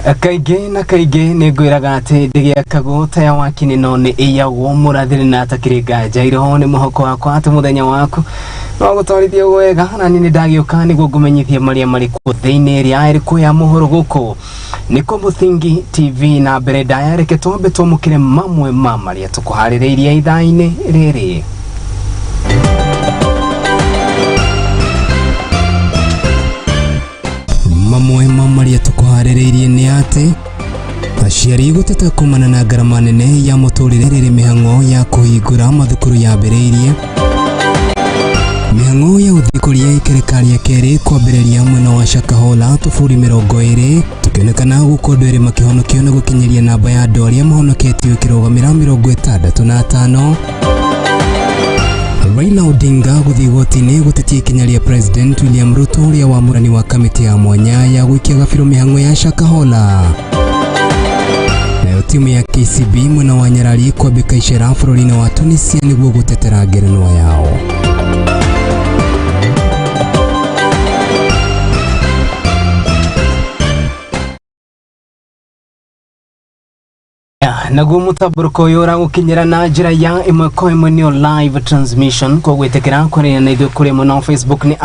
Kaige negwiraga ati ndigia kagota ya wakini none iya wo murathiri na takiriga jairo ni muhoko wakwa ati muthenya waku no gutwarithia wega na ni ndagiuka ni gugumenyithia maria mari ku thiini ria iriku ya Mohoro guku niko Muthingi TV na mbere ndayareke tombe tomukire mamwe mamaria tukuhaririria ithaini riri. Mamwe mamaria tukuhariririe ni ati aciari guteta kumana na ngarama nene ya muturire riri mihango ya kuhingura mathukuru ya mberirie mihango ya uthikuria ikerikari ya keri kwambiriria mwena wa Shakahola tufuri 20 tukionekana gukondwere makihonokio na gukinyiria namba ya andu aria mahonoketio kirogamira 65. Raila Odinga guthii gotini gutetia ikinya ria President William Ruto uria wamurani wa kamiti ya mwanya ya gwikia gabiro mihango ya Shakahola. Nayo timu ya KCB mwena wa Nyarari kwambika icera bururi-ini wa Tunisia niguo gutetera ngerenwa yao. Naguo mutaburuko yora gukinyira na njira ya imwe kwa imwe ni live transmission kwa gwetekera kuri na ithu kuri mo na Facebook ni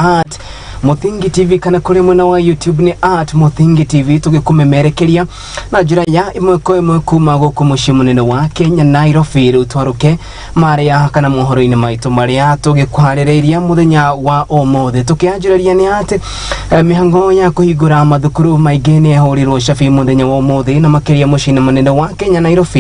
@Muthingi TV kana kuri mo na wa YouTube ni @Muthingi TV tugikumemerekeria na njira ya imwe kwa imwe kuma guku muci munene wa Kenya Nairobi utwaruke maria kana mohoro-ini maitu maria tugikwaririria muthenya wa omothe tukianjiriria ni ati mihango ya kuhingura mathukuru maingi ni yahurirwo cabi muthenya wa omothe na makiria muci munene wa Kenya Nairobi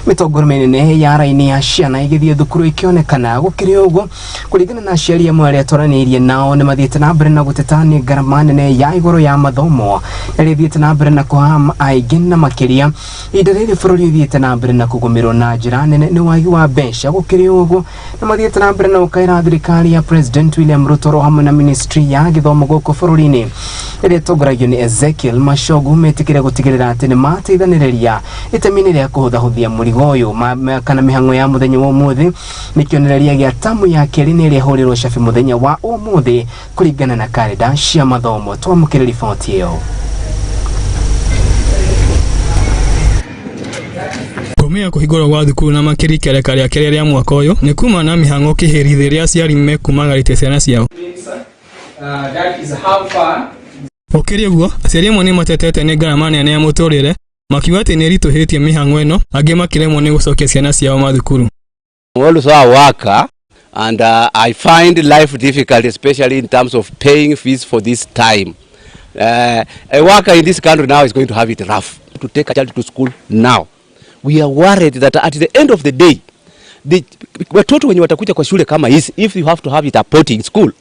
mitongoro minene ya raini ya ciana igithie thukuru ikionekana gukiri uguo kuringana na aciari amwe aria twaranirie nao ni mathiete na mbere na gutetania ngarama nene ya iguru ya mathomo iria ithiete na mbere na kuhama aingi na makiria inde riri bururi ithiete na mbere na kugumirwo na njira nene ni wagi wa mbeca gukiri uguo na mathiete na mbere na ukaira thirikari ya President William Ruto hamwe na ministry ya githomo guku bururi-ini iria tongoragio ni Ezekiel Mashogu metikire gutigirira ati ni mateithaniria itemini ria kuhuthahuthia murigo uyu kana mihango ya muthenya wa umuthi nikionereria gia tamu ya keri ni ria hurirwo cabi muthenya wa umuthi kuringana na kalenda cia mathomo. Twamukire riboti iyo. Kumia kuhigura wa thukuru na makiri kerekari ya kerere ya mwaka uyu ni kuma na mihango kihiritheria aciari mekumagarite ciana ciao. That is how far. Okiri guo aciari amwe ni matetete ni ngarama nene ya muturire makiuga ati ni rituhitie mihango ino angi makiremwo ni gucokia ciana ciao mathukuru. Also a worker and I find life difficult, especially in terms of paying fees for this time. A worker in this country now is going to have it rough to take a child to school now. We are worried that at the end of the day, watoto wenye watakuja kwa shule kama hizi, if you have to have it a boarding school,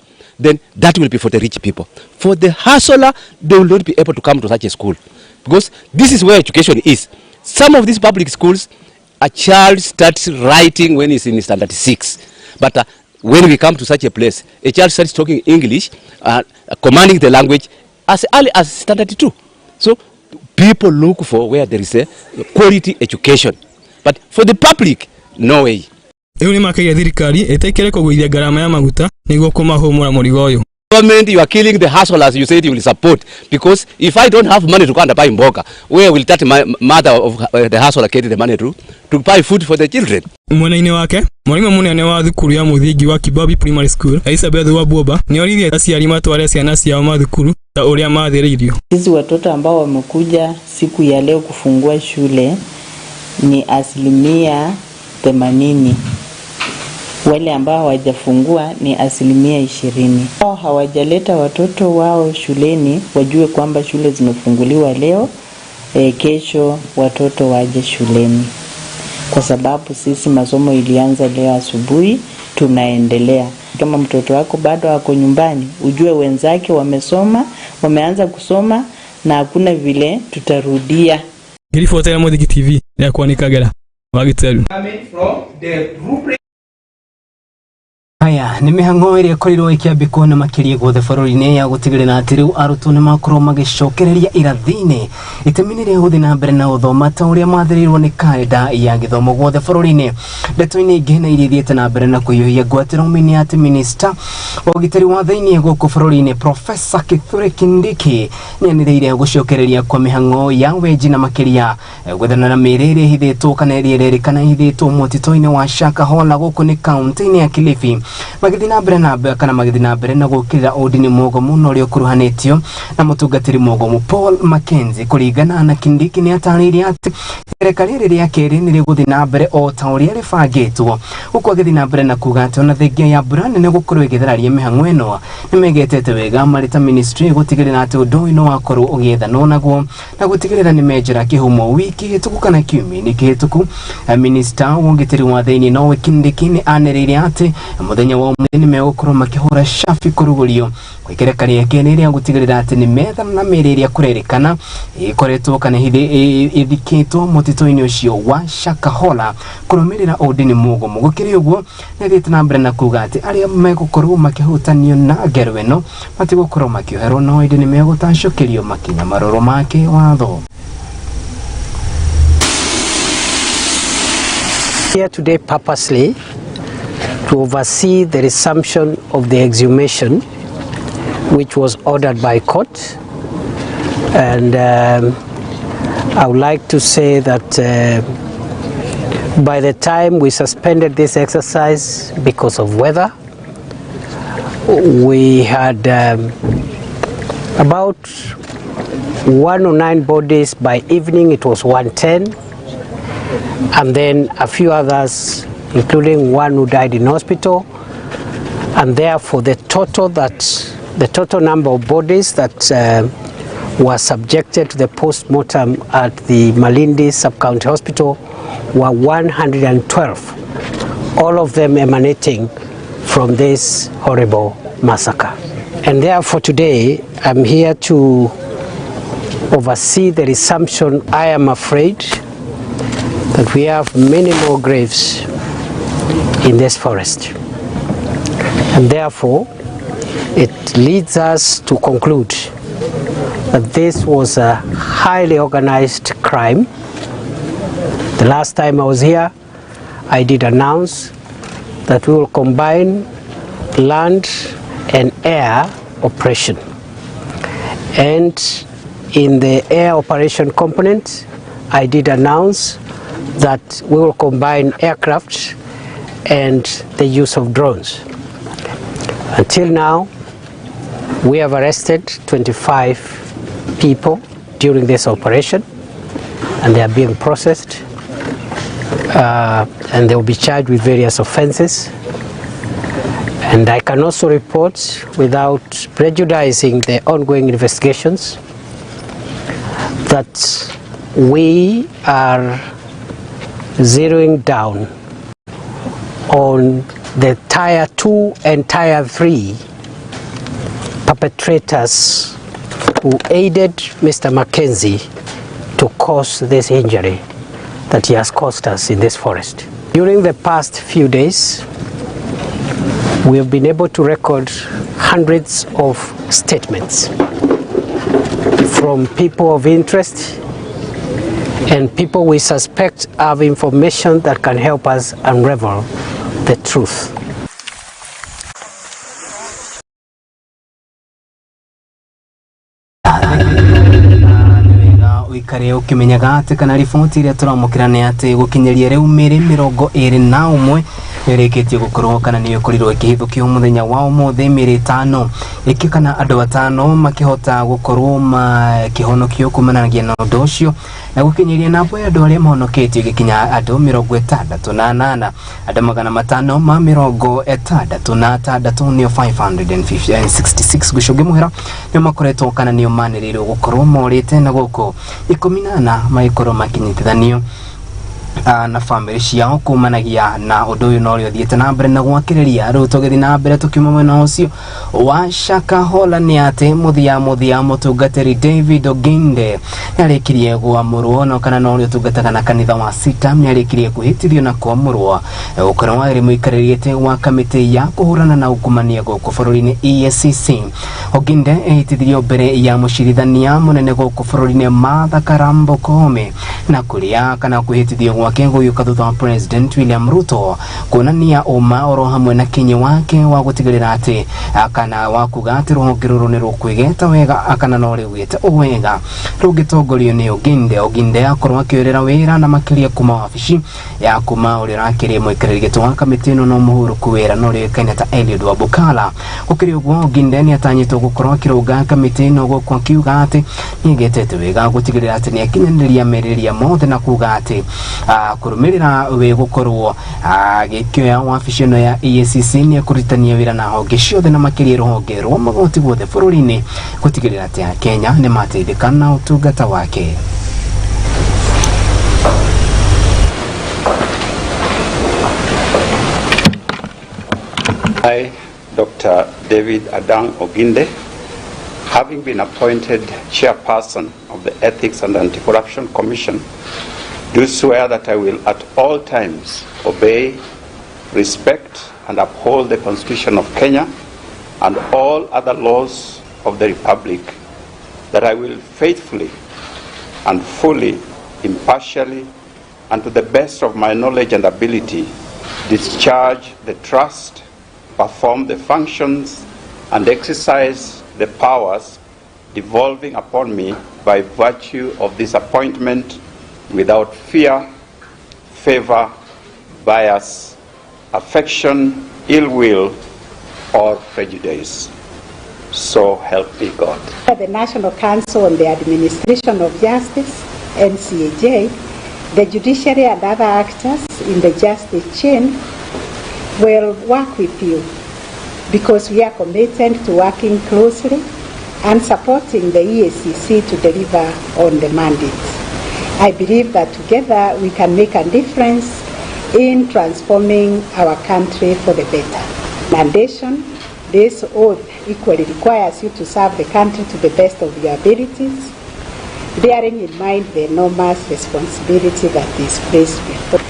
then that will be for the rich people. For the hustler, they will not be able to come to such a school. Because this is where education is. Some of these public schools, a child starts writing when he's in standard 6. But when we come to such a place, a child starts talking English, commanding the language as early as standard 2. So people look for where there is a quality education. But for the public, no way. Euni makiria thirikari etekere kugwithia ngarama ya maguta niguo kumahumura murigo uyu. Government, you are killing the hustlers you said you will support, because if I don't have money to go and buy mboga, where will that mother of the hustler get the money to buy food for the children? Mwena-ini wake mwalimu munene wa thukuru ya muthingi wa Kibabi Primary School Elizabeth Wabwoba ni orithia aciari matware ciana ciao mathukuru ta uria mathiririo. Sisi watoto ambao wamekuja siku ya leo kufungua shule ni 80%. Wale ambao hawajafungua ni 20%. Hao hawajaleta watoto wao shuleni wajue kwamba shule zimefunguliwa leo, kesho watoto waje shuleni. Kwa sababu sisi masomo ilianza leo asubuhi, tunaendelea. Kama mtoto wako bado wako nyumbani, ujue wenzake wamesoma, wameanza kusoma na hakuna vile tutarudia. Ripoti ya Muthingi TV ya Kwani Kagera. Wagiteru. Haya Aya ni mihango iri korirwo ikiambikwo na makirie gothe bũrũri-inĩ ya gũtigĩrĩra atĩ rĩu arutwo nĩ makorwo magĩcokereria irathi-inĩ itemi-inĩ rĩa gũthiĩ na mbere na gũthoma ta ũrĩa mathĩrĩirwo nĩ karenda ya gĩthomo gothe bũrũri-inĩ. Ndeto-inĩ ingĩ na iria ithiĩte na mbere na kũhiũhia ngwatanĩro-inĩ ya atĩ minista wa ũgitĩri wa thĩinĩ gũkũ bũrũri-inĩ Profesa Kithure Kindiki nĩanĩrĩire gũcokereria kwa mĩhango ya wenji na makĩria gwethana na mĩĩrĩ ĩrĩa ĩhithĩtwo kana ĩrĩa ĩrerĩkana ĩhithĩtwo mũtitũ-inĩ wa Shakahola gũkũ nĩ kaunti-inĩ ya Kilifi. Magĩthiĩ na mbere na gũkĩrĩra ũndini mũgomu na ũrĩa ũkuruhanĩtio na mũtungatĩri mũgomu Paul Mackenzie. Kũringana na Kindiki nĩ atarĩirie atĩ serikali rĩrĩa kerĩ nĩ rĩgũthiĩ na mbere o ta ũrĩa rĩbangĩtwo, gũkũ agĩthiĩ na mbere na kuga atĩ ona thengia ya mbura nene gũkorwo ĩgĩthararia mĩhang'o ĩno nĩmegetete wega marĩ ta ministry gũtigĩrĩra atĩ ũndũ ũyũ nĩ wakorwo ũgĩethanwo naguo na gũtigĩrĩra nĩ menjera kĩhumo wiki hĩtũku kana kiumia-inĩ kĩhĩtũku. Minista wa ũgitĩri wa thĩinĩ nowe Kindiki nĩ anĩrĩire atĩ mũthenya wa ũmũthĩ nĩ megũkorwo makĩhũra cabi kũrugũrio kwa ikereka rĩake rĩa gũtigĩrĩra atĩ nĩ methana na mĩĩrĩ ĩrĩa kũrerĩkana ĩkoretwo kana ĩthikĩtwo mũtitũ-inĩ ũcio wa Shakahola kũrũmĩrĩra ũndini mũgomu. Gũkĩrĩ ũguo nĩ athiĩte na mbere na kuga atĩ arĩa megũkorwo makĩhutanio na ngero ĩno matigũkorwo makĩoherwo no ĩndĩ nĩ megũtacũkĩrio makinya marũrũ make watho. Here today purposely to oversee the resumption of the exhumation which was ordered by court, and I would like to say that by the time we suspended this exercise because of weather, we had about 109 bodies. By evening it was 110, and then a few others, including one who died in hospital, and therefore the total number of bodies that were subjected to the post-mortem at the Malindi Sub-County Hospital were 112, all of them emanating from this horrible massacre. And therefore today I'm here to oversee the resumption. I am afraid that we have many more graves in this forest, and therefore it leads us to conclude that this was a highly organized crime. The last time I was here, I did announce that we will combine land and air operation, and in the air operation component I did announce that we will combine aircraft and the use of drones. Until now, we have arrested 25 people during this operation, and they are being processed, and they will be charged with various offenses. And I can also report, without prejudicing the ongoing investigations, that we are zeroing down on the Tier 2 and Tier 3 perpetrators who aided Mr. Mackenzie to cause this injury that he has caused us in this forest. During the past few days, we have been able to record hundreds of statements from people of interest and people we suspect have information that can help us unravel the truth. Uikare ukimenyaga ati kana riboti iria turamukira ni ati gukinyeria riu mĩĩrĩ 21 ĩrĩkĩtie gũkorwo kana nĩ ĩkorirwo ĩkĩhithũkio mũthenya wa ũmũthĩ. Mĩĩrĩ 5 ĩkĩkana andũ 5 makĩhota gũkorwo makĩhonokio kumanagia na ũndũ ũcio, na gukinyeria namba ya andũ arĩa mahonokĩtio gĩkinya andũ 68, andũ 566 nĩo 566 gũcũngĩ mũhera nĩo makoretwo kana nĩo manĩrĩirwo gũkorwo morĩte na gũkũ 14 magĩkorwo makinyitithanio na family ciao kumanagia na undu uyu no rio thiete na mbere na gwakiriria riu tugithi na mbere tukiuma mwena ucio wa Shakahola ni ati muthia mutungatiri David Oginde niarikirie gwamurwo no kana no rio tungataga na kanitha wa Sita niarikirie kuhitithio na kwamurwo ukorwo wari muikaririete wa kamiti ya kuhurana na ukumania guku bururi-ini EACC. Oginde ehitithirio mbere ya mucirithania munene guku bururi-ini Martha Karambo Koome na kuria kana kuhitithio gwake guyuka thutha wa President William Ruto kuonania uma oro hamwe na kinyi wake wa gutigirira ati kana wa kuga ati ruhonge ruru ni rukwigeta wega akana no rigwite wega rugitongorio ni Oginde akorwo akioerera wira na makiria kuma wabici ya kuma uri rakiri muikariri gitu wa kamiti no Mohoro kuwira no ri kainata Eliud wa Bukala ukiri uguo Oginde ni atanyitwo gukorwo akiruga kamiti no gukwa kiuga ati nigetete wega gutigirira ati ni akinyaniria meriria mothe na kuga ati kurumirira we gukorwo gikioya wabici no ya EACC ni kuritania wira na honge ciothe na makiria ruhonge rwa magoti guothe bururi-ini gutigirira ati Kenya ni mateithika na utungata wake. I, Dr. David Adang Oginde, having been appointed chairperson of the Ethics and Anti-Corruption Commission, do swear that I will at all times obey, respect, and uphold the Constitution of Kenya and all other laws of the Republic, that I will faithfully and fully, impartially, and to the best of my knowledge and ability, discharge the trust, perform the functions, and exercise the powers devolving upon me by virtue of this appointment without fear, favor, bias, affection, ill will, or prejudice. So help me God. The National Council on the Administration of Justice, NCAJ, the judiciary and other actors in the justice chain will work with you because we are committed to working closely and supporting the EACC to deliver on the mandate. I believe that together we can make a difference in transforming our country for the better. Mandation, this oath equally requires you to serve the country to the best of your abilities, bearing in mind the enormous responsibility that is placed before.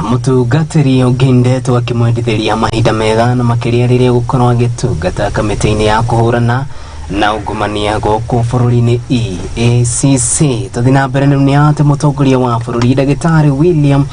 Mutungatiri Oginde twakimwendithiria mahinda mega na makiria riria gukorwo agitungata kamiti-ini ya kuhurana na ungumania guku bururi-ini EACC. Tuthi na mbere ni ati mutongoria wa bururi Dagitari William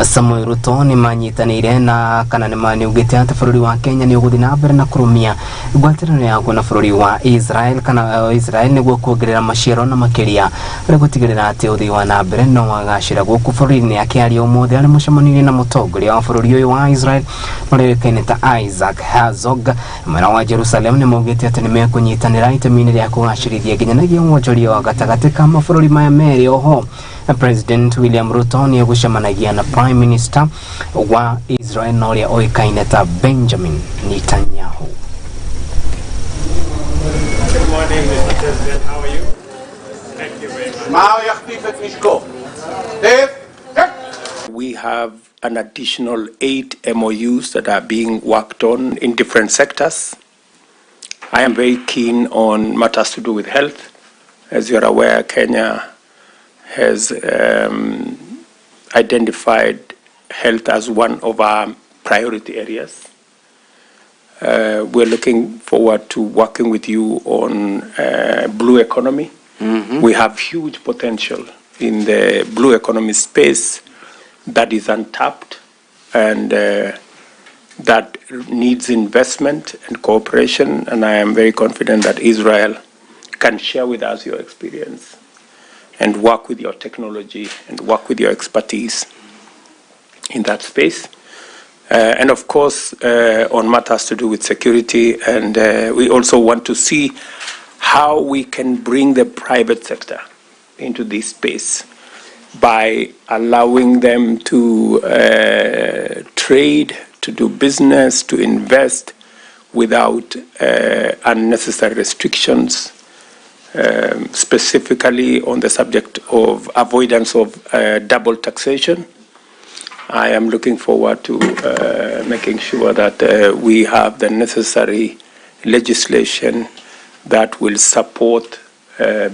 Samoei Ruto ni manyitanire na kana ni maniugite ati bururi wa Kenya ni uguthi na mbere na kurumia ngwataniro yako na bururi wa Israel kana Israel niguo kuongerera maciaro na makiria ri gutigirira ati uthi wa na mbere no wagacira guku bururi-ini akiaria umuthi ari mucemanio na mutongoria wa bururi uyu wa Israel muri kainata Isaac Herzog mwana wa Jerusalem ni mugite ati ni mekunyita itemi ria kugacirithia nginyanagia wonjoria wa gatagati ka mabũrũri maya meri. Oho President William Ruto ni gucemanagia na Prime Minister wa Israel na uria oikaine ta Benjamin Netanyahu. Good morning, Mr. President. How are you? Thank you very much. We have an additional 8 MOUs that are being worked on in different sectors. I am very keen on matters to do with health. As you are aware, Kenya has identified health as one of our priority areas. We're looking forward to working with you on blue economy. We have huge potential in the blue economy space that is untapped and that needs investment and cooperation, and I am very confident that Israel can share with us your experience and work with your technology and work with your expertise in that space. And of course, on matters to do with security, and we also want to see how we can bring the private sector into this space by allowing them to trade, to do business, to invest without unnecessary restrictions, specifically on the subject of avoidance of double taxation. I am looking forward to making sure that we have the necessary legislation that will support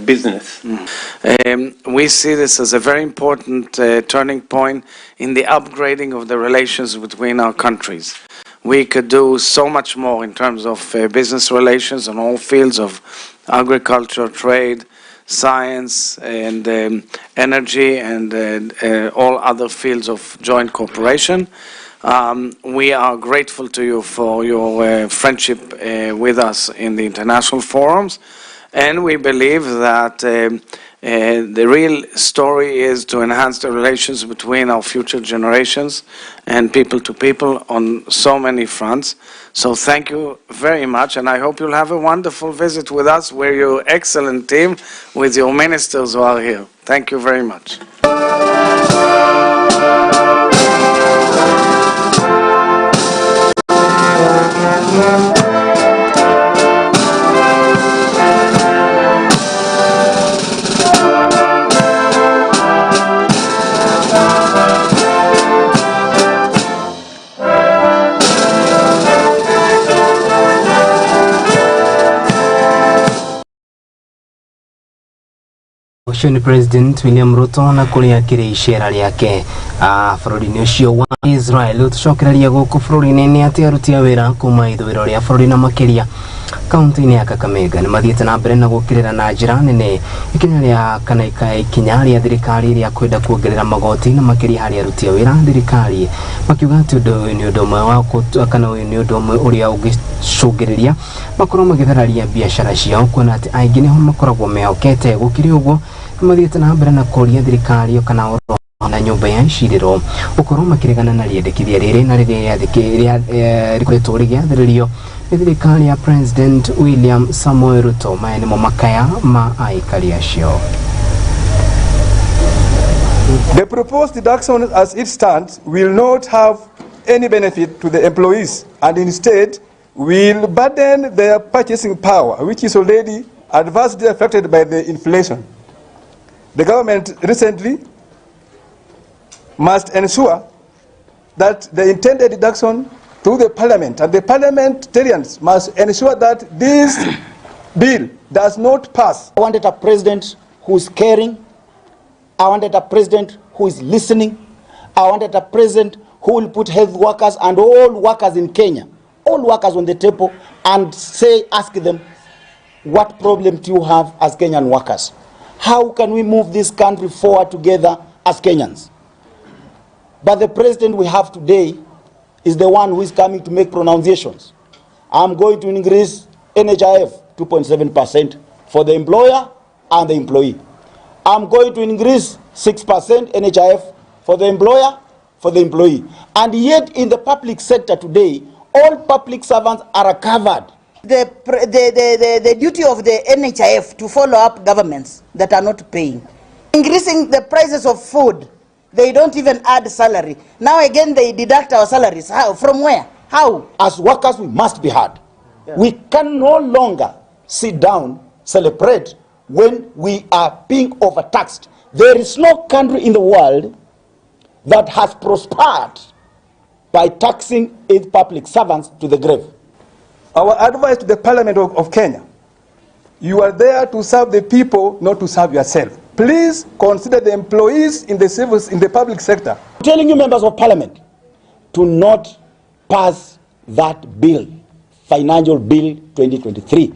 business. We see this as a very important turning point in the upgrading of the relations between our countries. We could do so much more in terms of business relations on all fields of agriculture, trade, science, and energy, and all other fields of joint cooperation. We are grateful to you for your friendship with us in the international forums, and we believe that the real story is to enhance the relations between our future generations and people to people on so many fronts. So thank you very much, and I hope you'll have a wonderful visit with us. We're your excellent team with your ministers who are here. Thank you very much. Ni President William Ruto na kuria kire ishera riake bururi-ini ucio wa Israel tucokeraria guku bururi-ini ni ati aruti a wira kuma ithwiro ria bururi na makiria kaunti-ini ya Kakamega ni mathiete na mbere na gukirira na njira nene ikinya ria kana ikinya ria thirikari ria kwenda kuongerera magoti na makiria hari aruti a wira thirikari makiuga ati ni undu umwe wa kana ni undu umwe uria ugicungiriria makorwo magithararia biashara ciao kuona ati aingi niho makoragwo mehokete gukiri uguo mathiete na mbere na kuria thirikari kana oro na nyumba ya iciriro ukorwo makiregana na riendekithia riri na riria rikoretwo rigiathiririo ni thirikari ya President William Samoei Ruto maya nimo makaya ma aikari acio. The proposed deduction as it stands will not have any benefit to the employees and instead will burden their purchasing power, which is already adversely affected by the inflation. The government recently must ensure that the intended deduction to the parliament and the parliamentarians must ensure that this bill does not pass. I wanted a president who is caring. I wanted a president who is listening. I wanted a president who will put health workers and all workers in Kenya, all workers on the table, and ask them, what problem do you have as Kenyan workers? How can we move this country forward together as Kenyans? But the president we have today is the one who is coming to make pronunciations. I'm going to increase NHIF 2.7% for the employer and the employee. I'm going to increase 6% NHIF for the employer, for the employee. And yet in the public sector today, all public servants are covered. The duty of the NHIF to follow up governments that are not paying. Increasing the prices of food, they don't even add salary. Now again they deduct our salaries. How? From where? How? As workers we must be heard. Yeah. We can no longer sit down, celebrate when we are being overtaxed. There is no country in the world that has prospered by taxing its public servants to the grave. Our advice to the Parliament of Kenya, you are there to serve the people, not to serve yourself. Please consider the employees in the public sector. I'm telling you, members of Parliament, to not pass that bill, Financial Bill 2023.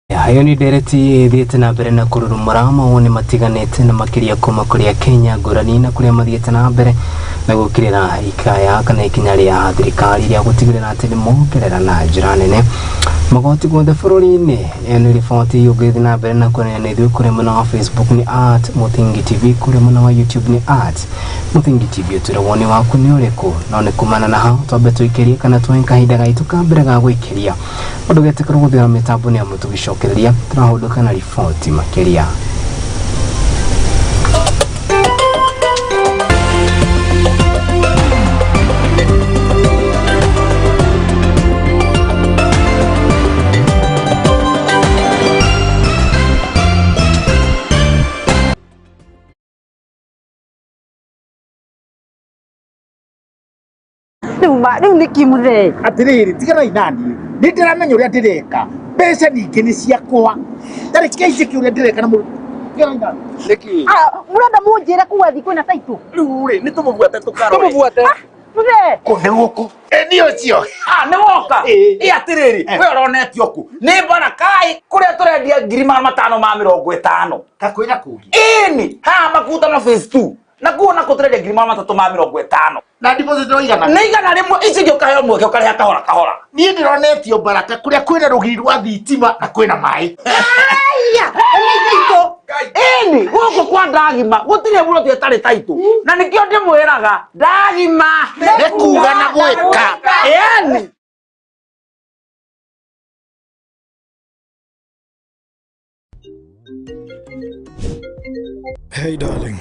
Hayo ni dereti thiete na mbere na kururumura mawoni matiganite na makiria kuma kuria Kenya ngurani na kuria mathiete na mbere na gukirira ikaya kana ikinya ria thirikari ria gutigirira ati ni mongerera na njira nene magoti guothe bururi-ini. Ni riboti yugithi na mbere na kuria na ithui kuri muna wa Facebook ni @Muthingi TV, kuri muna wa YouTube ni @Muthingi TV. Utira woni waku ni uriku no ni kumana na hao twambe tuikirie kana twenka hinda gaitu kambere ga gwikiria undu getekero guthira mitambo ni amutu gicokereria turahuduka na riboti makiria. Riu niki muthe atiriri tigana inani ndiramenya uria ndireka mbeca nyingi ni ciakwa ndari keici kiuria ndireka na mu tigana inani niki murenda munjira kuwa thiku na taitu riu ri ni tumubuate tukarore tumubuate muthe kone guku ni ucio ni woka atiriri we uronetio ku ni barakai kuria turendia 550 kakwira kugi ini ha makuta na phase 2 na kuona kuturendia 350 na deposit no igana ni igana rimwe ici gyo kayo mwe gyo kare kahora kahora ni ndironetio baraka kuria kwina rugiri rwa thitima na kwina mai aya ni gito ini goko kwa ndagima gutire buro tie tari taitu na nikio ndimwiraga ndagima nekuga na gweka yani Hey darling,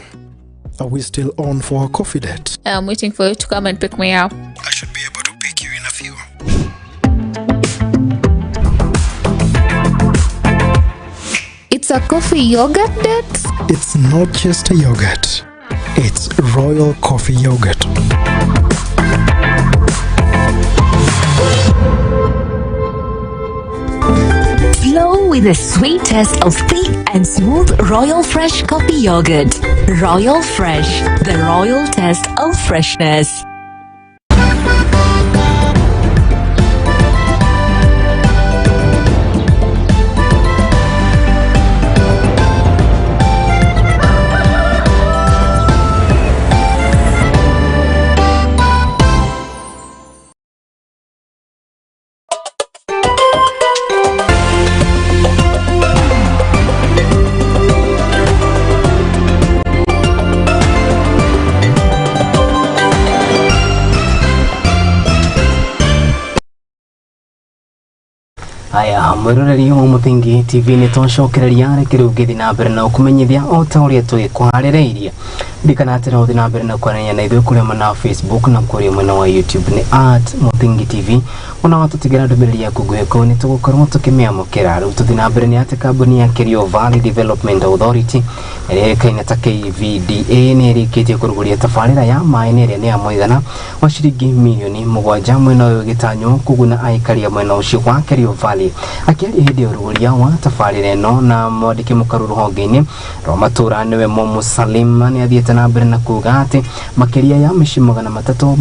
are we still on for a coffee date? I'm waiting for you to come and pick me up. I should be able to pick you in a few. It's a coffee yogurt date? It's not just a yogurt, it's royal coffee yogurt. Flow with the sweet taste of thick and smooth Royal Fresh coffee yogurt. Royal Fresh, the royal taste of freshness. Aya mwiroreri wa Muthingi TV ni twacokereria rekeru githi na mbere na ukumenyithia o ta uria twikwarereirie ndikana atira uthi na mbere na kwarania na ithuĩ kũrĩa mwena wa Facebook na kũrĩa mwena wa YouTube ni @Muthingi TV ona watutigira ndũmĩrĩri yaku nguhĩ ni tũgũkorwo tũkĩmĩamũkĩra rĩu tũthi na mbere ni ati kambuni ya Kerio Valley Development Authority ĩrĩa ĩkaine ta KVDA nĩ ĩrĩkĩtie kũrugũria tabarĩra ya maĩ nĩ ĩrĩa nĩ ya mũigana wa ciringi mirioni 7 mwena ũyũ gĩtanywo kũguna aikaria mwena ũcio wa Kerio Valley akiaria hĩndĩ ya ũrugũria wa tabarĩra ĩno na mwandĩki mũkaru rũhonge-inĩ rwa matũra nĩwe Momu Salim nĩ athiĩte na mbere na kuuga atĩ makĩria ya mĩciĩ 350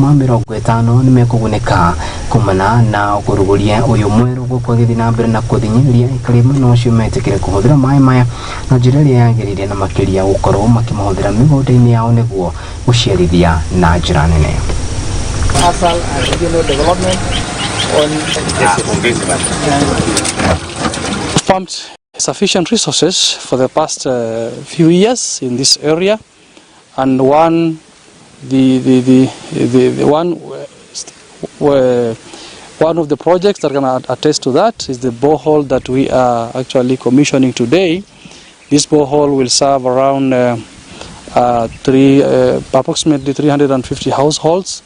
nĩ mekũgunĩka kumana na kũrugũria ũyũ mwerũ gũkũ gĩthiĩ na mbere na kũthinyĩrĩria aikaria mwena ũcio metĩkĩre kũhũthĩra maĩ maya na njĩra ĩrĩa yagĩrĩire na makĩria gũkorwo makĩmahũthĩra mĩgũnda-inĩ yao nĩguo gũciarithia na njĩra nene. Asal and regional development pumped sufficient resources for the past few years in this area, and one of the projects that can attest to that is the borehole that we are actually commissioning today. This borehole will serve around approximately 350 households,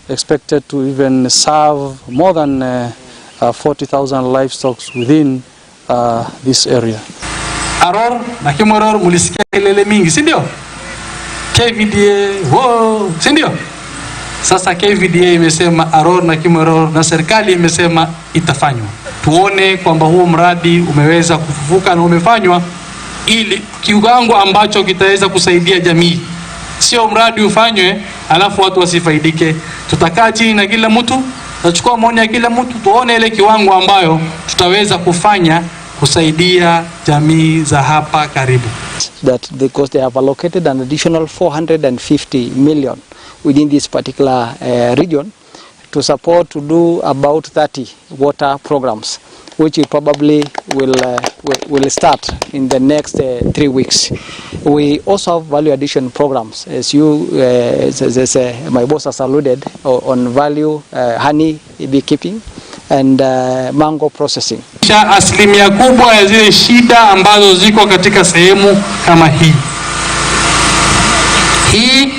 expected to even serve more than 40,000 livestock within this area. Aror na Kimoror mulisikia kelele mingi, si ndio? KVDA, wow, si ndio? Sasa KVDA imesema Aror na Kimoror na serikali imesema itafanywa. Tuone kwamba huo mradi umeweza kufufuka na umefanywa ili kiwango ambacho kitaweza kusaidia jamii. Sio mradi ufanywe alafu watu wasifaidike. Tutakaa chini na kila mtu, tutachukua maoni ya kila mtu, tuone ile kiwango ambayo tutaweza kufanya kusaidia jamii za hapa karibu. That because they have allocated an additional 450 million within this particular region to support to do about 30 water programs, which we probably will start in the next 3 weeks. We also have value addition programs, as my boss has alluded, on value honey beekeeping and mango processing. Asilimia kubwa ya zile shida ambazo ziko katika sehemu kama hii. Hii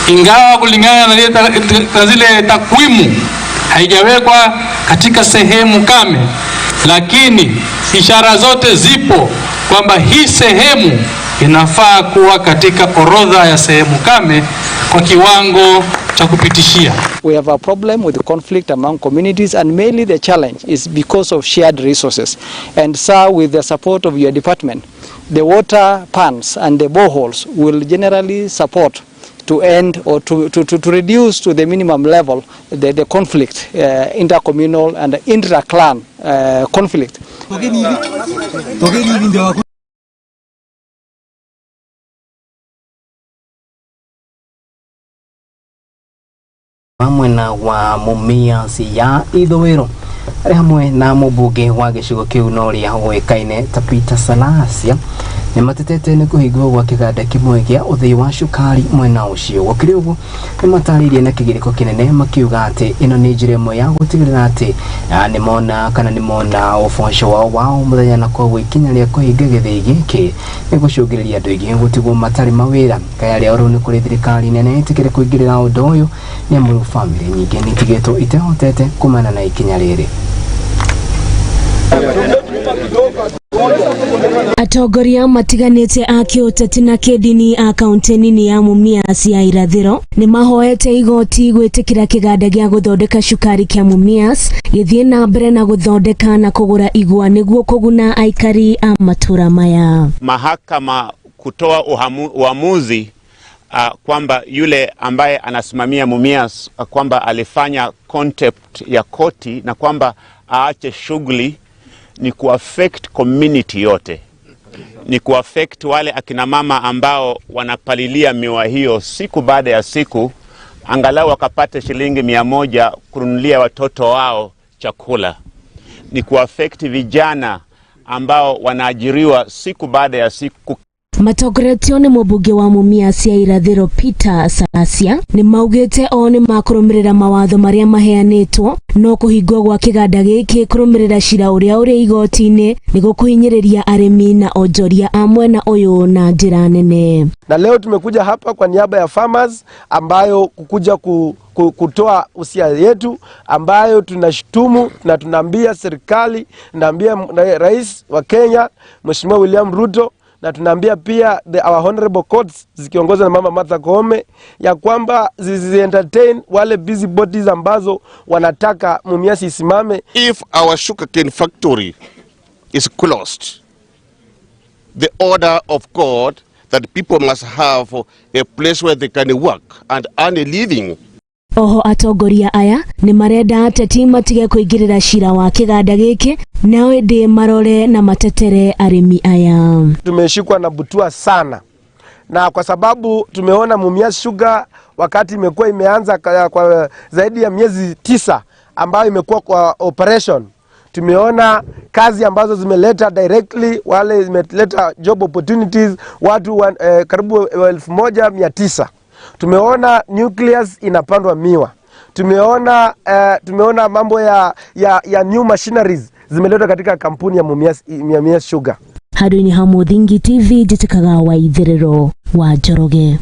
ingawa kulingana na zile takwimu haijawekwa katika sehemu kame, lakini ishara zote zipo kwamba hii sehemu inafaa kuwa katika orodha ya sehemu kame kwa kiwango cha kupitishia. We have a problem with the conflict among communities, and mainly the challenge is because of shared resources. And so with the support of your department, the water pans and the boreholes will generally support to end or to reduce to the minimum level the conflict, intercommunal and intra-clan conflict. Mwena wa Mumias ya ithwiro ari hamwe na mubunge wa gicigo kiu no ria hoekaine ta Peter Salasia ni matetete ni kuhingwo gwa kiganda kimwe gia uthii wa cukari mwena ucio gukiri uguo ni mataririe na kigiriko kinene makiuga ati ino ni njira imwe ya gutigirira ati ni mona uboco wao muthenya na koguo ikinya ria kuhinga githii giki ni gucungiriria andu aingi gutigwo matari mawira kaya ria oro ni kuri thirikari nene itikire kuingirira undu uyu ni amuru family nyingi ni tigitwo itehotete kumana na ikinya riri. Atongoria matiganite a kiuteti na kidini a kaunti nini ya Mumias ya irathiro ni mahoete igoti gwitikira kiganda gia guthondeka cukari kia Mumias githie na mbere na guthondeka na kugura igwa niguo kuguna aikari a matura maya. Mahakama kutoa uamuzi kwamba yule ambaye anasimamia Mumias kwamba alifanya contempt ya koti na kwamba aache shughuli ni kuaffect community yote, ni kuaffect wale akina mama ambao wanapalilia miwa hiyo siku baada ya siku, angalau wakapata shilingi 100 kununulia watoto wao chakula, ni kuaffect vijana ambao wanaajiriwa siku baada ya siku. Matogoretio ni mubunge wa Mumias ya irathiro Peter Salasia ni maugite o ni makurumirira mawatho maria maheanitwo no kuhingwo gwa kiganda giki kurumirira cira uria uri igoti-ini nigo kuhinyiriria arimi na onjoria a mwena uyu na njira nene. Na leo tumekuja hapa kwa niaba ya farmers ambayo kukuja kutoa usia yetu ambayo tunashtumu na tunaambia serikali, tunaambia rais wa Kenya Mheshimiwa William Ruto, na tunaambia pia our honorable courts zikiongozwa na Mama Martha Koome ya kwamba entertain wale busy bodies ambazo wanataka Mumias isimame. If our sugarcane factory is closed, the order of God that people must have a place where they can work and earn a living. Oho atongoria aya ni marenda ateti matige kuingirira cira wa kiganda giki nao indi marore na matetere arimi aya. Tumeshikwa na butua sana, na kwa sababu tumeona Mumias Sugar wakati imekuwa imeanza kwa zaidi ya miezi 9 ambayo imekuwa kwa operation, tumeona kazi ambazo zimeleta directly, wale zimeleta job opportunities watu karibu 1900. Tumeona nucleus inapandwa miwa. Tumeona mambo ya new machineries zimeletwa katika kampuni ya Mumias Sugar. Hadu ni Hamuthingi TV jitikaga wa ithiriro wa Njoroge.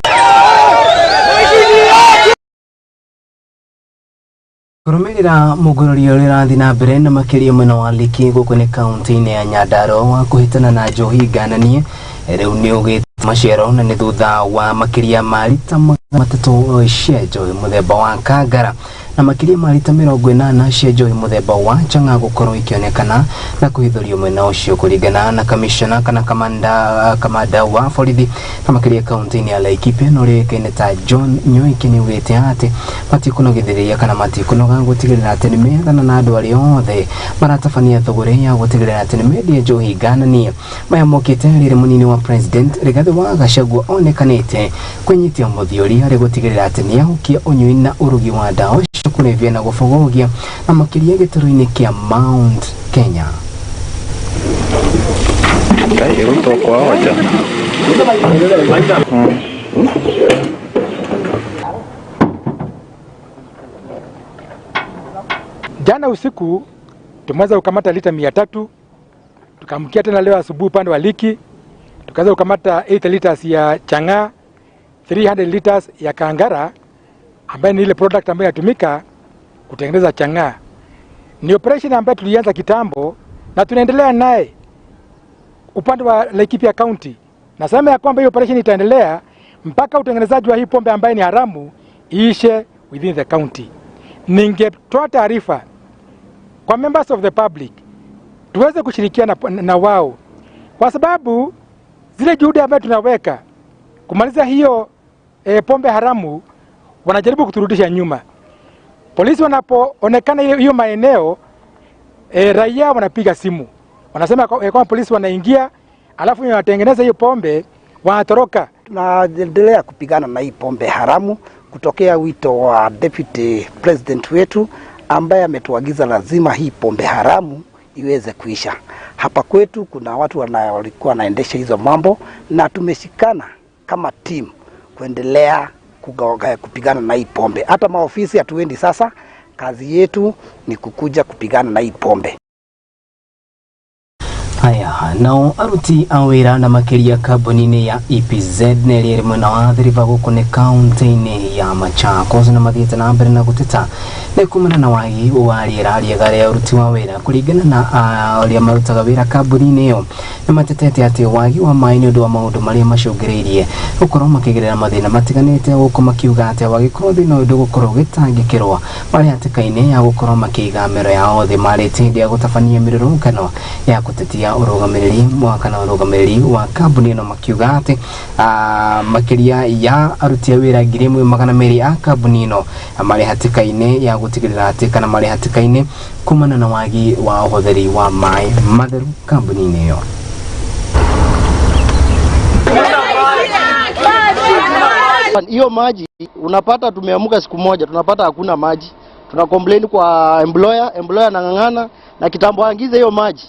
Kurumirira mugororio rirathi na mbere na makiria mwena wa Liki guku ni kaunti-ini ya Nyandarua wa kuhitana na njohi gananie riu ni ugite macero na ni thutha wa makiria marita matatu cia njohi muthemba wa kangara na makiria marita 80 cia njohi muthemba wa changa gukorwo ikionekana na kuhithurio mwena ucio kuringana na commissioner kana kamanda wa borithi na makiria kaunti-ini ya Laikipia no rikaine ta John Nyoiki ni ugite ati matikunogithiria kana matikunoga gutigirira ati ni methana na andu ari othe maratabania thuguri ya gutigirira ati ni media njohi gananie maya mokite riri munini wa president Rigathi wa Gachagua onekanite kwenyitia muthiori ari gutigirira ati ni ahukia unyui na urugi wa dawa kulevya na gufogogia na makiria gitaro-ini kia Mount Kenya. Jana usiku tumeweza kukamata lita 300, tukamkia tena leo asubuhi upande wa Liki tukaweza kukamata 8 liters ya changa, 300 liters ya kangara ambayo ni ile product ambayo inatumika kutengeneza changa. Ni operation ambayo tulianza kitambo na tunaendelea naye upande wa Laikipia County. Nasema ya kwamba hiyo operation itaendelea mpaka utengenezaji wa hii pombe ambayo ni haramu iishe within the county. ningetoa taarifa kwa members of the public tuweze kushirikiana na wao, kwa sababu zile juhudi ambazo tunaweka kumaliza hiyo pombe haramu wanajaribu kuturudisha nyuma. Polisi wanapoonekana hiyo maeneo, raia wanapiga simu, wanasema kwa polisi wanaingia, alafu wanatengeneza hiyo pombe, wanatoroka. Tunaendelea kupigana na hii pombe haramu kutokea wito wa Deputy President wetu ambaye ametuagiza lazima hii pombe haramu iweze kuisha. Hapa kwetu kuna watu walikuwa wanaendesha hizo mambo, na tumeshikana kama team kuendelea kupigana na hii pombe. Hata maofisi hatuendi sasa, kazi yetu ni kukuja kupigana na hii pombe. Haya, nao aruti awira na makiria kabonine ya EPZ neri rimwe na wathiriva guku ni kaunti-ini ya Machakos na mathiete na mbere na guteta ni kumana na wagi wa riera riega ria aruti wa wira kuringana na aria marutaga wira kabonine iyo ni matetete ati wagi wa mai ni undu wa maundu maria macungiriirie gukorwo makigerera mathina matiganite guko makiuga ati wagikorwo thina undu gukorwo gitangikirwo mari hatikaine ya gukorwo makiiga mero yao thi marite ya gutabania mirurungano ya gutetia urugamiriri mwakana urugamiriri wa kabuni no makiuga ati makiria ya aruti wira 1200 a kabuni no mari hatikaine ya gutigirira ati kana mari hatikaine kumana na wagi wa uhotheri wa mai matheru kabuni iyo. Hiyo maji unapata, tumeamuka siku moja tunapata hakuna maji, tuna complain kwa employer anang'ang'ana na kitambo angize hiyo maji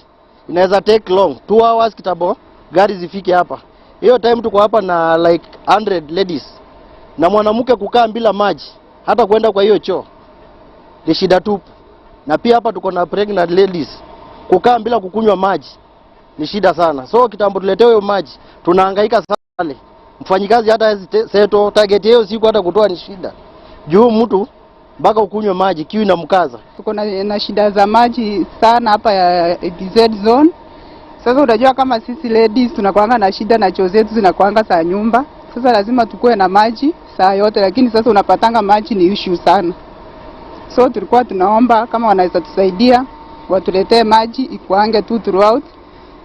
inaweza take long 2 hours kitambo gari zifike hapa. Hiyo time tuko hapa na like 100 ladies, na mwanamke kukaa bila maji hata kwenda kwa hiyo choo ni shida tupu. Na pia hapa tuko na pregnant ladies, kukaa bila kukunywa maji ni shida sana. So kitambo tuletewe hiyo maji tunahangaika sana. Mfanyikazi hata seto target hiyo siku hata kutoa ni shida. Juu mtu mpaka ukunywe maji kiu inamkaza. Tuko na shida za maji sana hapa ya EPZ zone. Sasa unajua kama sisi ladies tunakuanga na shida na choo zetu zinakuanga za nyumba. Sasa lazima tukue na maji saa yote, lakini sasa unapatanga maji ni issue sana. So tulikuwa tunaomba kama wanaweza tusaidia watuletee maji ikuange tu throughout,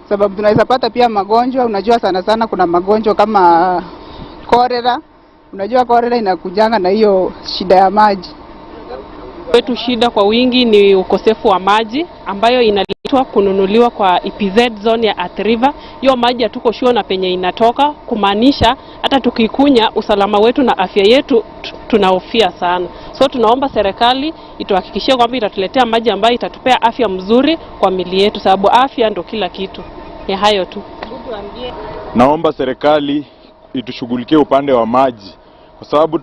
sababu tunaweza pata pia magonjwa. Unajua sana sana kuna magonjwa kama cholera. Unajua cholera inakujanga na hiyo shida ya maji. Wetu shida kwa wingi ni ukosefu wa maji ambayo inaletwa kununuliwa kwa EPZ zone ya Athi River. Hiyo maji hatuko sure na penye inatoka, kumaanisha hata tukikunya usalama wetu na afya yetu tunahofia sana. So tunaomba serikali ituhakikishie kwamba itatuletea maji ambayo itatupea afya mzuri kwa mili yetu, sababu afya ndo kila kitu. Ya hayo tu. Naomba serikali itushughulikie upande wa maji, kwa sababu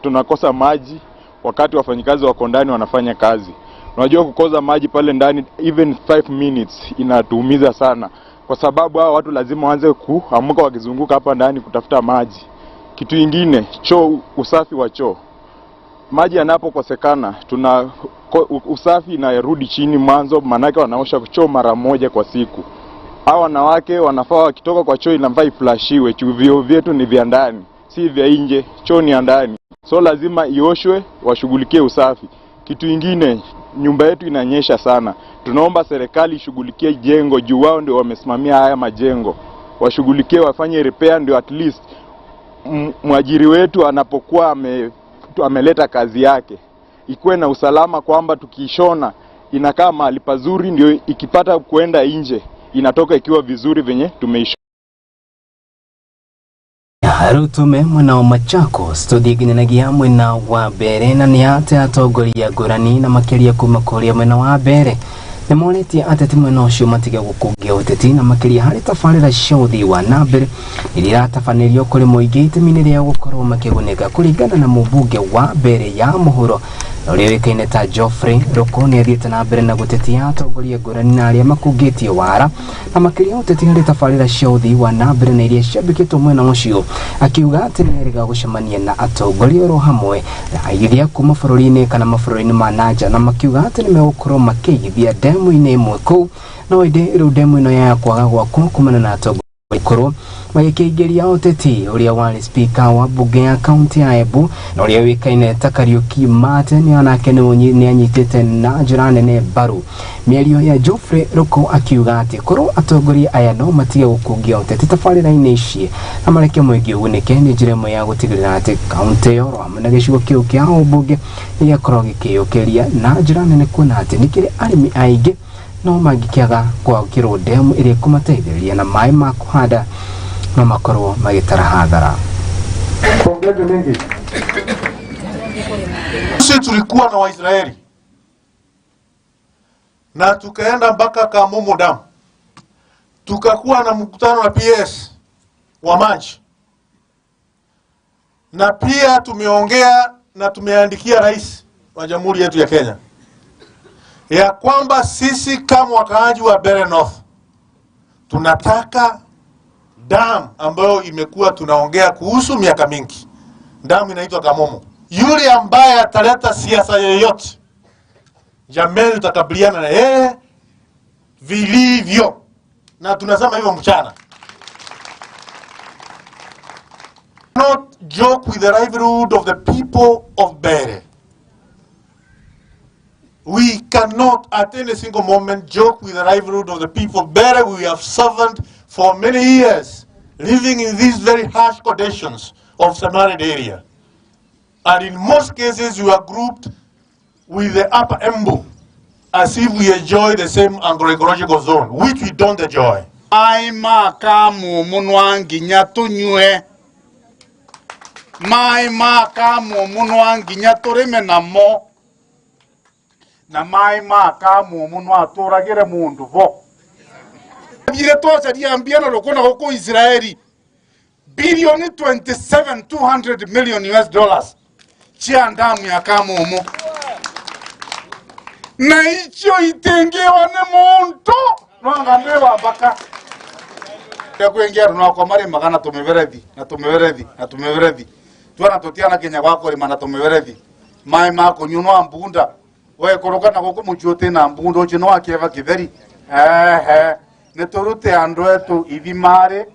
tunakosa maji wakati wafanyikazi wako ndani wanafanya kazi. Unajua kukosa maji pale ndani even 5 minutes inatuumiza sana, kwa sababu hao watu lazima waanze kuamka wakizunguka hapa ndani kutafuta maji. Kitu kingine, choo, usafi wa choo. Maji yanapokosekana usafi inarudi chini mwanzo, manake wanaosha choo mara moja kwa siku. Hao wanawake wanafaa wakitoka kwa choo inafaa iflashiwe. Vyoo vyetu ni vya ndani, si vya nje, choo ni ya ndani. So lazima ioshwe, washughulikie usafi. Kitu kingine, nyumba yetu inanyesha sana. Tunaomba serikali ishughulikie jengo juu wao ndio wamesimamia haya majengo. Washughulikie, wafanye repair ndio at least mwajiri wetu anapokuwa ameleta kazi yake ikuwe na usalama, kwamba tukishona inakaa mahali pazuri, ndio ikipata kuenda nje inatoka ikiwa vizuri venye tumeisha. Harutume mwana wa Machakos tuthiginagia mwena wa mbere na ni ate atongoria ngurani na makiria kuma kuria mwena wa mbere ni moretie ateti mwena ucio matige gukungia uteti na makiria hari tabarira cia uthii wa na mbere iria tabanĩrio kuri muingi itemi ria gukorwo makigunĩka kuringana na mũmbunge wa mbere ya Mohoro uria wikaine ta Geoffrey Rukuni athiĩte na mbere na gutetia atongoria ngurani na aria makungitie wara na makiria uteti hari tabarira cia uthii wa na mbere na iria ciambikitwo mwena ucio, akiuga ati nĩ erĩga gucemania na atongoria oro hamwe na aigithia kuma bũrũri-inĩ kana mabũrũri-inĩ ma nanja, na makiuga ati nĩ megũkorwo makĩigithia demu-inĩ ĩmwe kũu no ĩndĩ rĩu demu ĩno ya kwaga gwakwo kumana na atongoria Ikoro magĩkĩingĩria ũteti ũrĩa warĩ speaker wa bunge ya kaunti ya Embu na ũrĩa wĩkaine ta Kariuki nĩ onake nĩ anyitĩte na njĩra nene mbaru mĩario ya Geoffrey Ruko akiuga atĩ korwo atongoria aya no matige gũkũngia ũteti tabarĩra-inĩ ici na mareke mũingĩ ũgunĩke nĩ njĩra ĩmwe ya gũtigĩrĩra atĩ kaunti ĩyo hamwe na gĩcigo kĩu kĩa ũmbunge gĩakorwo gĩkĩyũkĩria na njĩra nene kuona atĩ nĩ kĩrĩ arĩmi aingĩ no mangĩkĩaga gwakĩrwo ndemu ĩrĩa ĩkũmateithĩrĩria na maĩ ma kũhanda no makorwo magĩtara hathara. Sisi tulikuwa na Waisraeli na tukaenda mpaka Kamumu Dam, tukakuwa na mkutano na PS wa maji, na pia tumeongea na tumeandikia rais wa Jamhuri yetu ya Kenya ya kwamba sisi kama wakaaji wa Bere North tunataka dam ambayo imekuwa tunaongea kuhusu miaka mingi. Dam inaitwa Kamumu. Yule ambaye ataleta siasa yoyote, jameni tutakabiliana na yeye vilivyo, na tunasema hivyo mchana. Not joke with the livelihood of the people of Bere. We cannot at any single moment joke with the livelihood of the people of Bere. We have suffered for many years living in these very harsh conditions of semi-arid area. And in most cases we are grouped with the upper Embu as if we enjoy the same agroecological zone, which we don't enjoy. Mai kamu munwangi nyatunywe. Mai kamu munwangi nyaturime namo. Na mai kamu munwaturagire mundu vo. Bire toza diambiana lokona huko Israeli. Bilioni 200 million US dollars. Chia ndamu ya Kamumu. Na icho itengewa ne muntu. Nwanga newa baka. Kuingia runako mari magana tumeverethi. Tuana totiana Kenya kwako rimana tumeverethi. Mai mako nyuno ambunda. Wewe korokana goko muchote na mbundo chino akeva kiveri. Netorute andu etu ithimare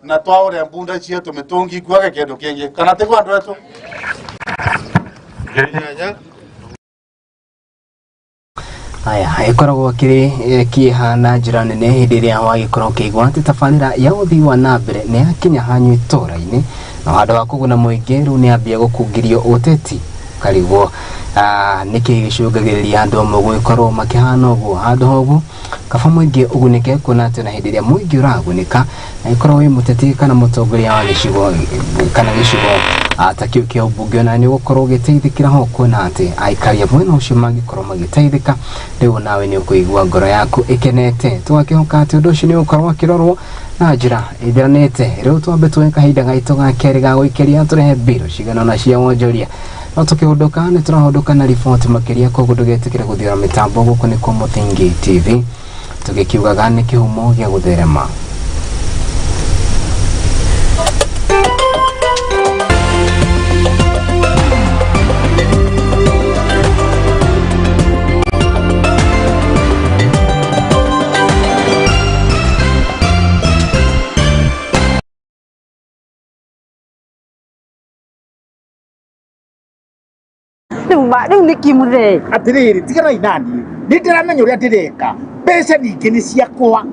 na twaure mbunda cietu mitungi kwage kindu kingi kana tegwa andu etu aya ikoragwo kĩhana njĩra nene hĩndĩ ĩrĩa wagĩkorwo ũkĩigua atĩ tabarĩra ya ũthii wa na mbere nĩ yakinya hanyu itũũra-inĩ na handũ wa kũguna mũingĩ rĩu nĩ ambia gũkungĩrio ũteti karigwo nĩkĩ gĩcũngagĩrĩria andũ amwe gũgĩkorwo makĩhana ũguo handũ ha ũguo kaba mũingĩ ũgunĩke kuona atĩ na hĩndĩ ĩrĩa mũingĩ ũragunĩka na ikorwo wĩ mũteti kana mũtongoria wa gĩcigo kana gĩcigo ta kĩu kĩa ũmbunge na nĩ gũkorwo ũgĩteithĩkĩra ho kuona atĩ aikari a mwena ũcio mangĩkorwo magĩteithĩka rĩu nawe nĩ ũkũigua ngoro yaku ĩkenete tũgakĩhoka atĩ ũndũ ũcio nĩ ũgũkorwo akĩrorwo na njĩra ĩthiranĩte rĩu twambe tuoe kahinda gaitũ ga kerĩ ga gũikĩria tũrehe mbirũ cigana na cia wonjoria no tukihunduka nĩ turahunduka na riboti makĩria koguo ndũgetĩkĩre gũthiũra mĩtambo gũkũ nĩ kwa Mũthingi TV tũgĩkiugaga nĩ kĩhumo gĩa gũtherema. Rĩu nĩ kimuthe atiriri tigana inani nĩ ndĩramenya ũrĩa ndĩreka mbeca ningĩ nĩ ciakwa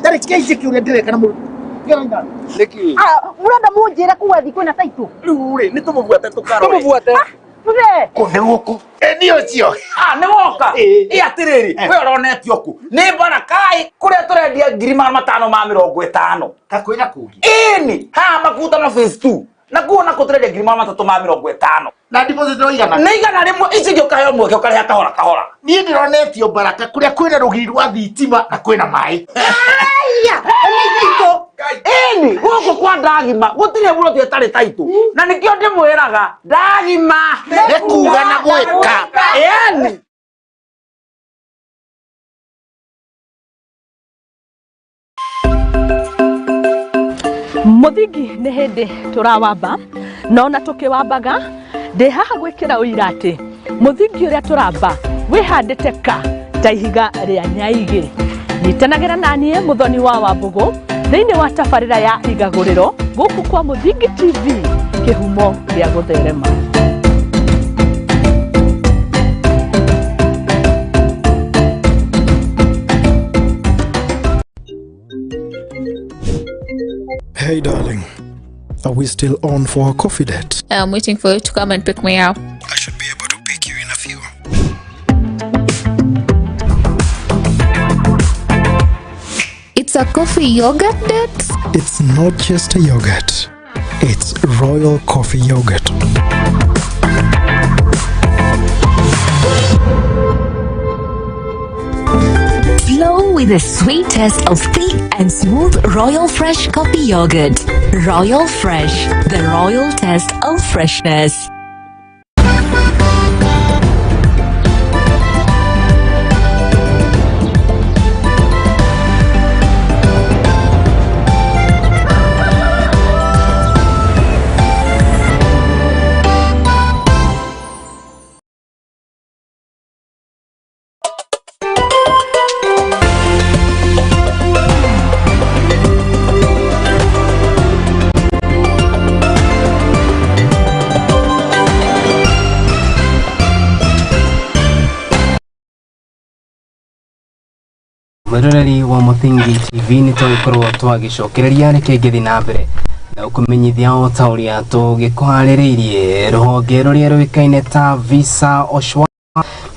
ndarĩ kĩici kĩu ũrĩa ndĩreka na tigana inani nĩkĩ mũrenda mũnjĩre kuga thikũ na taitũ rĩu rĩ nĩ tũmũbuate tũkarore tũmũbuate muthe kũ nĩ gũkũ nĩ ũcio nĩ woka atiriri we ũronetio ku nĩ barakai kũrĩa tũrendia 550 kakwĩna kũngĩ ĩni haha makuta na phase 2 na kuona ko tũrendia 350 na deposit no igana nĩ igana rĩmwe ici gĩũkayo mweke ũkarĩha kahora kahora niĩ ndĩronetio Baraka kũrĩa kwĩna rũgiri rwa thitima na kwĩna maĩ nĩkito ĩni gũkũ kwa ndagima gũtirĩ mũroti ũtarĩ taitũ na nĩkĩo ndĩmwĩraga ndagima nĩ kuga na gwĩka ĩni Mũthingi nĩ hĩndĩ tũrawamba no na tũkĩwambaga ndĩ haha gwĩkĩra ũira atĩ mũthingi ũrĩa tũramba wĩhandĩte ka ta ihiga rĩa nyaigĩ nyitanagĩra naniĩ Mũthoni wa Wambũgũ thĩinĩ wa tabarĩra ya igagũrĩro gũkũ kwa Mũthingi TV kĩhumo gĩa gũtherema. Hey darling, are we still on for a coffee date? I'm waiting for you to come and pick me up. I should be able to pick you in a few. It's a coffee yogurt date? It's not just a yogurt, it's royal coffee yogurt. Flow with the sweetest of thick and smooth Royal Fresh coffee yogurt. Royal Fresh, the royal taste of freshness. Mwiroreri wa Mũthingi TV nĩ tũgĩkorwo twagicokereria reke na mbere na ũkũmenyithia o ta ũrĩa tũgĩkũharĩrĩirie rũhonge rũrĩa rũĩkaine ta Visa Oshwa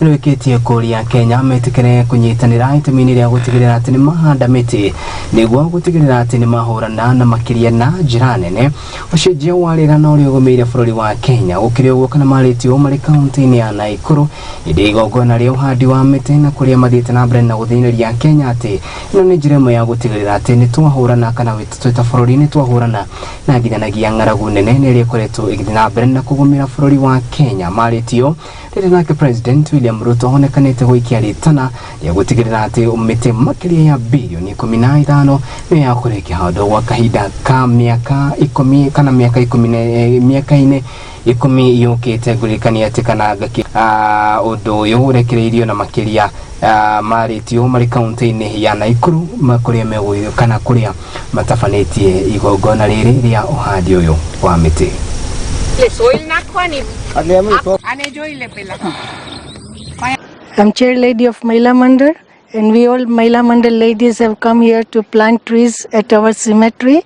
nĩrwĩkĩtie kũria Kenya metĩkĩre kũnyitanĩra itemi-inĩ rĩa gũtigĩrĩra atĩ nĩ mahanda mĩtĩ nĩguo gũtigĩrĩra atĩ nĩ mahũrana na makĩria na njĩra nene ũcenjia wa rĩera na ũrĩa ũgũmĩire bũrũri wa Kenya gũkĩrĩ ũguo kana marĩtio marĩ kaunti-inĩ ya Naikuru hĩndĩ igongona rĩa ũhandi wa mĩtĩ na kũrĩa mathiĩte na mbere na gũthĩnĩria Kenya atĩ ĩno nĩ njĩra ĩmwe ya gũtigĩrĩra atĩ nĩ twahũrana kana twĩta bũrũri nĩ twahũrana na nginyanagia ng'aragu nene nĩ ĩkoretwo ĩgĩthiĩ na mbere na kũgũmĩra bũrũri wa Kenya marĩtio rĩrĩa nake President William Ruto onekanĩte gũikia rĩtana rĩa gũtigĩrĩra atĩ mĩtĩ makĩria ya bilioni 15 nĩ yakorwo ĩkĩhandwo gwa kahinda ka mĩaka 10 kana mĩaka-inĩ 10 yũkĩte ngũrĩkania atĩ kana ũndũ ũyũ ũrekereirio na makĩria marĩtio marĩ kaunti-inĩ ya Naikuru kũrĩa megũĩ kana kũrĩa matabanĩtie igongona rĩrĩ rĩa ũhandi ũyũ wa mĩtĩ. I'm chair lady of Mahila Mandal, and we all Mahila Mandal ladies have come here to plant trees at our cemetery.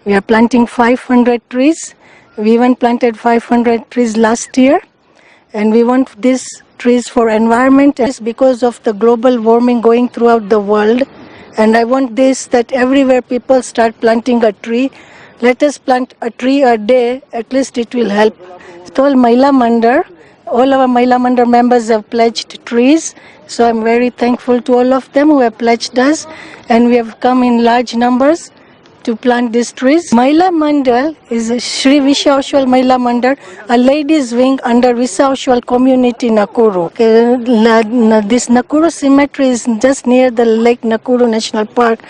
We are planting 500 trees. We even planted 500 trees last year, and we want these trees for environment because of the global warming going throughout the world. And I want this that everywhere people start planting a tree. Let us plant a tree a day, at least it will help. It's all Mahila Mandal. All our Mahila Mandal members have pledged trees, so I'm very thankful to all of them who have pledged us, and we have come in large numbers to plant these trees. Mahila Mandal is a Sri Visha Oshwal Mahila Mandal, a ladies' wing under Visa Oshwal community Nakuru. This Nakuru cemetery is just near the Lake Nakuru National Park,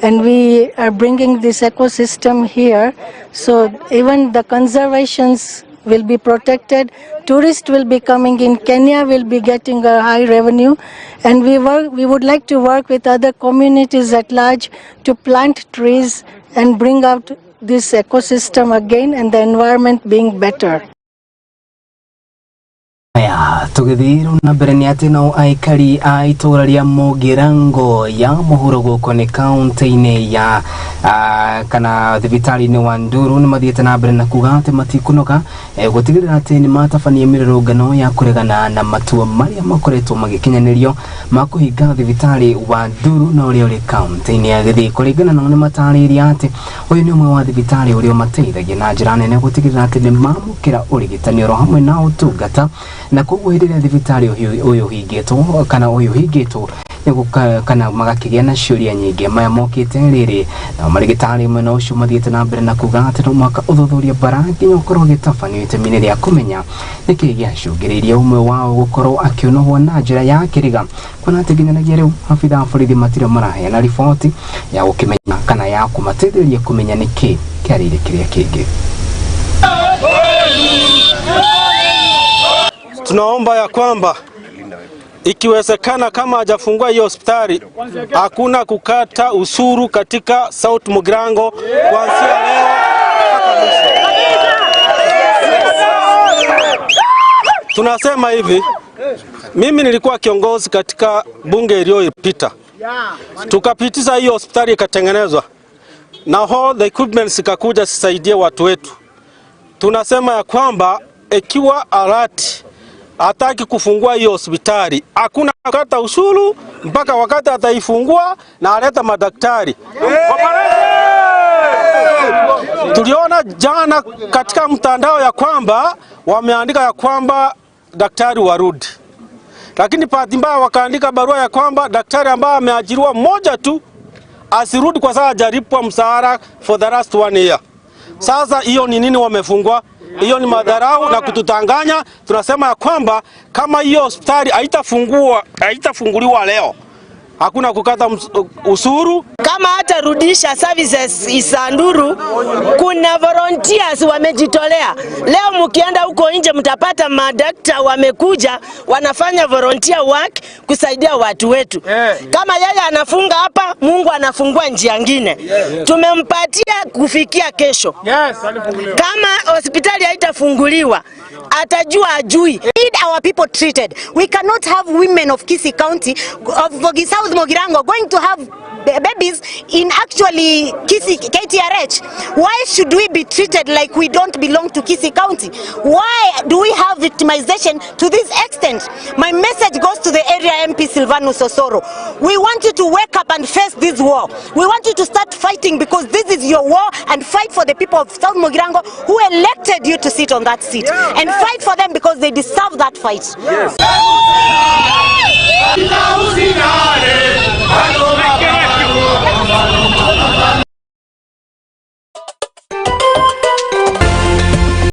and we are bringing this ecosystem here, so even the conservations will be protected. Tourists will be coming in. Kenya will be getting a high revenue, and we would like to work with other communities at large to plant trees and bring out this ecosystem again and the environment being better. Tugithiru na mbere nĩ atĩ no aikari a itũra rĩa Mugirango ya Mohoro gũkũ nĩ kaunti-inĩ ya kana thibitarĩ-inĩ wa Nduru nĩ mathiĩte na mbere na kuga atĩ matikũnoga gũtigĩrĩra atĩ nĩ matabania mĩrũrũngano ya kũregana na matua marĩa makoretwo magĩkinyanĩrio ma kũhinga thibitarĩ wa Nduru na ũrĩa ũrĩ kaunti-inĩ ya Gĩthii kũringana nao nĩ matarĩria atĩ ũyũ nĩ ũmwe wa thibitarĩ ũrĩa ũmateithagia na njĩra nene gũtigĩrĩra atĩ nĩ mamũkĩra ũrigitani oro hamwe na ũtungata na koguo hĩndĩ ĩrĩa thibitarĩ ũyũ hingĩtwo kana ũyũ hingĩtwo kana magakĩgĩa na ciũria nyingĩ maya mokĩte rĩrĩ na marigitari mwena ũcio mathiĩte na mbere na kuga atĩ no mwaka ũthuthuria bara nginya ũkorwo gĩtabanio itemi-inĩ rĩa kũmenya nĩkĩ gĩacũngĩrĩirie ũmwe wao gũkorwo akĩonohwo na njĩra ya kĩriga kuona atĩ nginyagia rĩu abithaa a borithi matirĩ maraheana riboti ya gũkĩmenya kana ya kũmateithĩrĩria kũmenya nĩkĩ kĩarĩire kĩrĩa kĩngĩ. Tunaomba ya kwamba ikiwezekana kama hajafungua hiyo hospitali, hakuna kukata usuru katika South Mugirango kuanzia leo mpaka mwisho. Tunasema hivi, mimi nilikuwa kiongozi katika bunge iliyopita. Tukapitisha hiyo hospitali ikatengenezwa. Na all the equipments ikakuja sisaidie watu wetu. Tunasema ya kwamba ikiwa alati hataki kufungua hiyo hospitali, hakuna kukata ushuru mpaka wakati ataifungua na aleta madaktari. Tuliona jana katika mtandao ya kwamba wameandika ya kwamba daktari warudi. Lakini bahati mbaya wakaandika barua ya kwamba daktari ambaye ameajiriwa mmoja tu asirudi kwa sababu hajalipwa mshahara for the last 1 year. Sasa hiyo ni nini wamefungwa? Hiyo ni madharau na kututanganya. Tunasema ya kwamba kama hiyo hospitali haitafunguliwa leo, hakuna kukata usuru. Kama hata rudisha services Isanduru, kuna volunteers wamejitolea. Leo mkienda huko nje mtapata madaktari wamekuja wanafanya volunteer work kusaidia watu wetu. Kama yeye anafunga hapa, Mungu anafungua njia nyingine. Tumempatia kufikia kesho. Kama hospitali haitafunguliwa, atajua ajui. Need our people treated. We cannot have women of Kisii County, of South Mugirango, going to have babies in actually Kisii KTRH. Why should we be treated like we don't belong to Kisii County? Why do we have victimization to this extent? My message goes to the area MP Silvanus Osoro. We want you to wake up and face this war. We want you to start fighting because this is your war, and fight for the people of South Mugirango who elected you to sit on that seat. And fight for them because they deserve that fight.